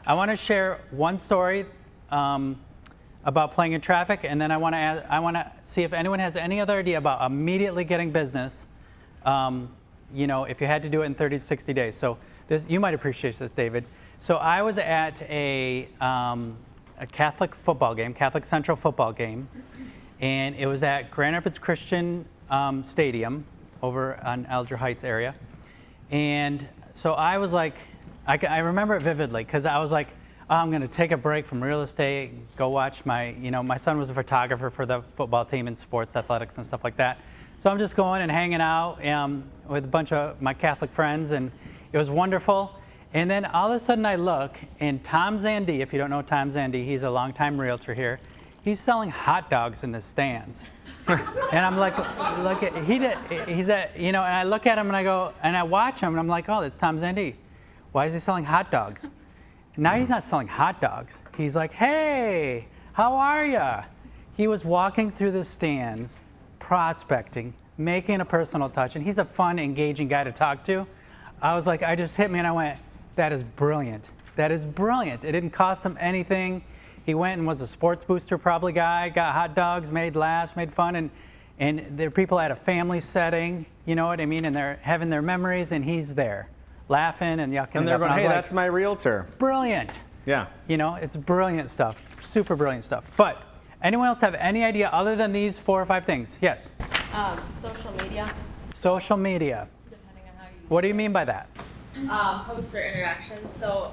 I want to share one story about playing in traffic, and then I want to see if anyone has any other idea about immediately getting business. If you had to do it in 30 to 60 days. So you might appreciate this, David. So I was at a Catholic football game, Catholic Central football game, and it was at Grand Rapids Christian Stadium over on Alger Heights area. And so I was like, I remember it vividly because I was like, oh, I'm going to take a break from real estate, go watch my son was a photographer for the football team in sports, athletics, and stuff like that. So I'm just going and hanging out with a bunch of my Catholic friends, and it was wonderful. And then all of a sudden I look, and Tom Zandi, if you don't know Tom Zandi, he's a longtime realtor here. He's selling hot dogs in the stands. And I'm like, he's at, and I look at him and I go, and I watch him and I'm like, oh, that's Tom Zandi. Why is he selling hot dogs? Now he's not selling hot dogs. He's like, hey, how are ya? He was walking through the stands, prospecting, making a personal touch, and he's a fun, engaging guy to talk to. I was like, I just hit me and I went, that is brilliant. That is brilliant. It didn't cost him anything. He went and was a sports booster probably guy, got hot dogs, made laughs, made fun, and there are people at a family setting, you know what I mean, and they're having their memories, and he's there, laughing and yucking. And they're going, hey, that's my realtor. Brilliant. Yeah. It's brilliant stuff, super brilliant stuff. But anyone else have any idea other than these 4 or 5 things? Yes? Social media. Social media. Depending on how you What do you mean by that? post or interactions. So,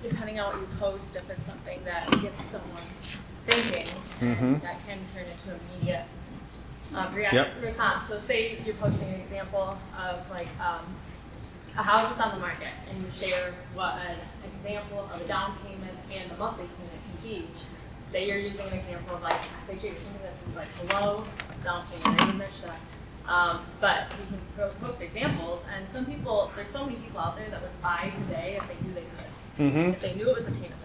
depending on what you post, if it's something that gets someone thinking, that can turn into immediate response. So, say you're posting an example of a house that's on the market, and you share what an example of a down payment and a monthly payment can be. Say you're using an example of FHA, something that's below down payment, or even rich stuff. But you can post examples, and there's so many people out there that would buy today if they knew they could. If they knew it was attainable,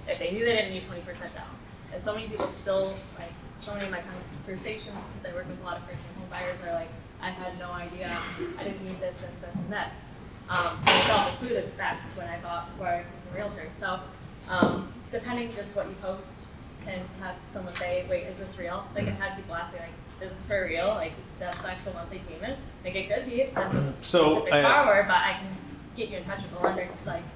if they knew they didn't need 20% down. And so many people still, so many of my conversations, because I work with a lot of first-time home buyers, are like, I had no idea, I didn't need this, and this. Myself included, that's when I bought before I became a realtor. So, depending just what you post, can have someone say, wait, is this real? I've had people ask me, is this for real? That's the actual monthly payment. It could be. That's a specific borrower, but I can get you in touch with the lender.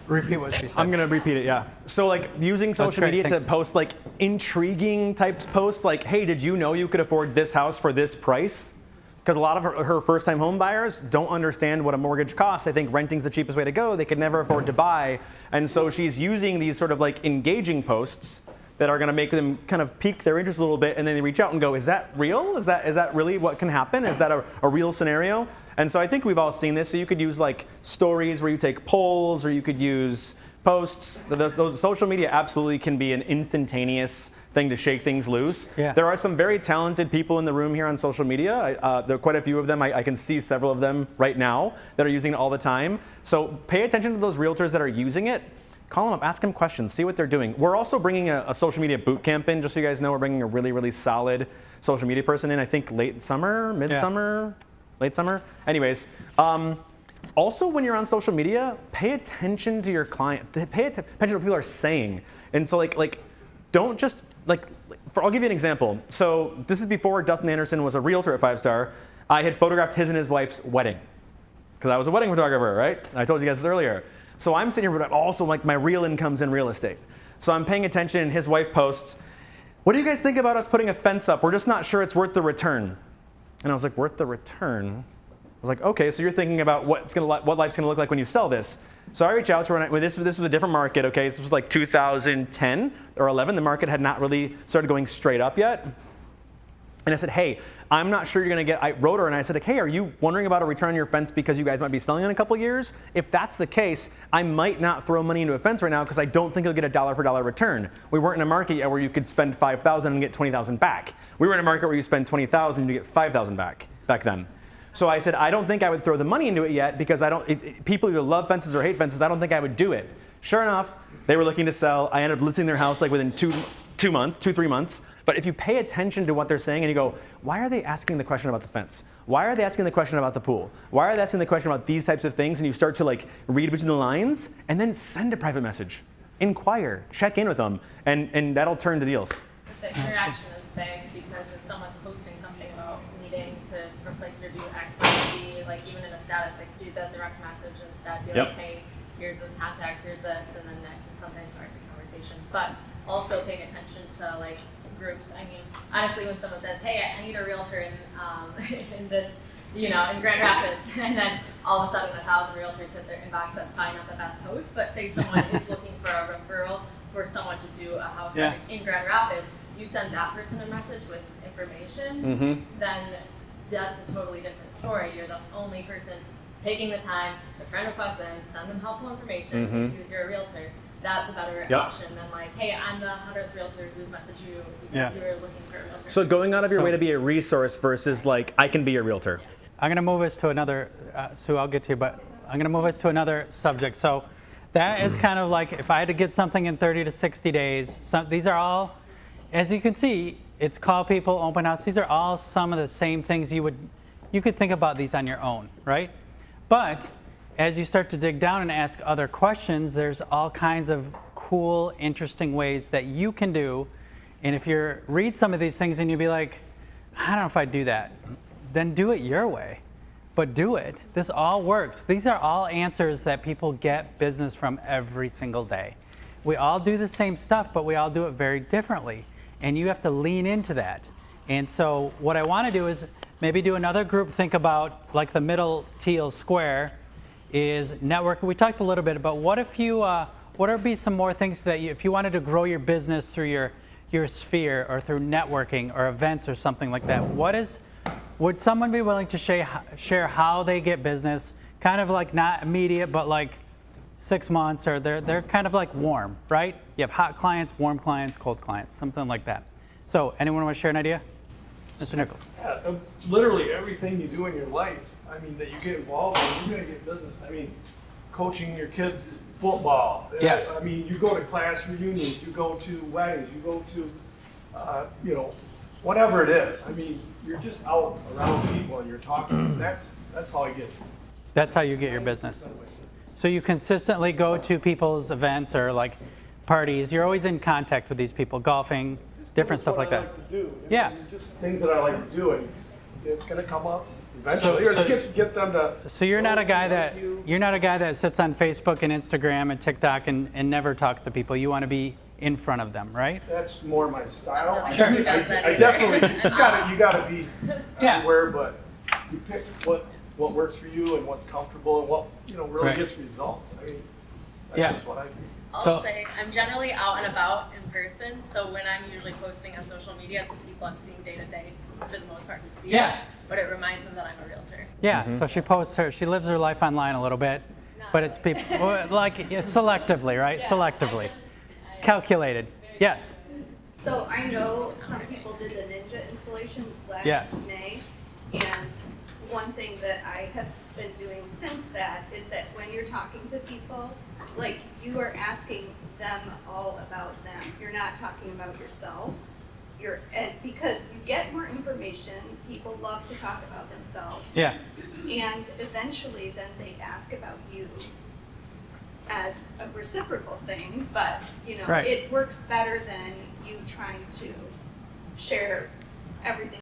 Repeat what she said. I'm going to repeat it, yeah. So using social media to post intriguing types posts, hey, did you know you could afford this house for this price? Because a lot of her first-time home buyers don't understand what a mortgage costs. They think renting's the cheapest way to go. They could never afford to buy. And so she's using these sort of engaging posts that are going to make them kind of pique their interest a little bit, and then they reach out and go, is that real? Is that really what can happen? Is that a real scenario? And so I think we've all seen this. So you could use stories where you take polls, or you could use posts. Those social media absolutely can be an instantaneous thing to shake things loose. Yeah. There are some very talented people in the room here on social media. There are quite a few of them. I can see several of them right now that are using it all the time. So pay attention to those realtors that are using it. Call them up, ask them questions, see what they're doing. We're also bringing a social media boot camp in, just so you guys know. We're bringing a really, really solid social media person in, I think late summer, midsummer, late summer. Anyways, also when you're on social media, pay attention to your client. Pay attention to what people are saying. And so don't just, I'll give you an example. So this is before Dustin Anderson was a realtor at 5 Star. I had photographed his and his wife's wedding, because I was a wedding photographer, right? I told you guys this earlier. So I'm sitting here, but I'm also my real income's in real estate. So I'm paying attention, and his wife posts, what do you guys think about us putting a fence up? We're just not sure it's worth the return. And I was like, worth the return? I was like, okay, so you're thinking about what life's gonna look like when you sell this. So I reach out to her, when this was a different market, okay? So this was 2010 or 11. The market had not really started going straight up yet. And I said, hey, I'm not sure you're going to get, I wrote her and I said, hey, are you wondering about a return on your fence because you guys might be selling in a couple years? If that's the case, I might not throw money into a fence right now because I don't think you'll get a dollar for dollar return. We weren't in a market yet where you could spend $5,000 and get $20,000 back. We were in a market where you spend $20,000 and you get $5,000 back then. So I said, I don't think I would throw the money into it yet because people either love fences or hate fences. I don't think I would do it. Sure enough, they were looking to sell. I ended up listing their house within 2 months, 2-3 months. But if you pay attention to what they're saying and you go, why are they asking the question about the fence? Why are they asking the question about the pool? Why are they asking the question about these types of things? And you start to like read between the lines and then send a private message. Inquire, check in with them, and that'll turn to deals. The interaction is big because if someone's posting something about needing to replace or do X, Y, Z, like even in a status, like do the direct message instead, be like, hey, here's this contact, here's this, and then that can sometimes start the conversation. But also paying attention to like groups. I mean, honestly, when someone says, hey, I need a realtor in in this, in Grand Rapids, and then all of a sudden 1,000 realtors hit their inbox, that's probably not the best post, but say someone is looking for a referral for someone to do a house project in Grand Rapids, you send that person a message with information, then that's a totally different story. You're the only person taking the time, the friend requests them, send them helpful information, because you're a realtor. That's a better option than like, hey, I'm the 100th realtor who's messaged you because you were looking for a realtor. So going out of your way to be a resource versus like, I can be your realtor. I'm going to move us to another, Sue, I'll get to you, but I'm going to move us to another subject. So that is kind of like if I had to get something in 30 to 60 days, these are all, as you can see, it's call people, open house. These are all some of the same things you could think about these on your own, right? But as you start to dig down and ask other questions, there's all kinds of cool, interesting ways that you can do. And if you read some of these things and you'd be like, I don't know if I'd do that, then do it your way. But do it. This all works. These are all answers that people get business from every single day. We all do the same stuff, but we all do it very differently. And you have to lean into that. And so what I want to do is maybe do another group, think about like the middle teal square is networking. We talked a little bit about what if you, what would be some more things that if you wanted to grow your business through your sphere or through networking or events or something like that, would someone be willing to share how they get business, kind of like not immediate, but like 6 months, or they're kind of like warm, right? You have hot clients, warm clients, cold clients, something like that. So anyone want to share an idea? Mr. Nichols. Yeah, literally everything you do in your life, I mean, that you get involved in, you're gonna get business. I mean, coaching your kids football. Yes. I mean, you go to class reunions, you go to weddings, you go to, whatever it is. I mean, you're just out around people and you're talking. That's how I get. That's how you get your business. So you consistently go to people's events or like parties. You're always in contact with these people, golfing, different stuff like that. What I like to do. Yeah. Just things that I like to do, and it's gonna come up eventually. Or get them to. So you're not a guy like that you. you're not a guy that sits on Facebook and Instagram and TikTok and never talks to people. You want to be in front of them, right? That's more my style. Sure. Who does that I either? definitely, you gotta be Yeah. everywhere, but you pick what works for you and what's comfortable and what, really Right. gets results. I mean, that's Yeah. just what I do. I'll say I'm generally out and about in person, so when I'm usually posting on social media, it's the people I'm seeing day to day for the most part who see Yeah. it, but it reminds them that I'm a realtor. Yeah. So she lives her life online a little bit, but it's people like selectively, right? Selectively, calculated. Yes. So I know some people did the Ninja installation last Yes. May, and one thing that I have been doing since that is that when you're talking to people, like you are asking them all about them. You're not talking about yourself. And because you get more information, people love to talk about themselves. Yeah. And eventually then they ask about you as a reciprocal thing, but Right. it works better than you trying to share everything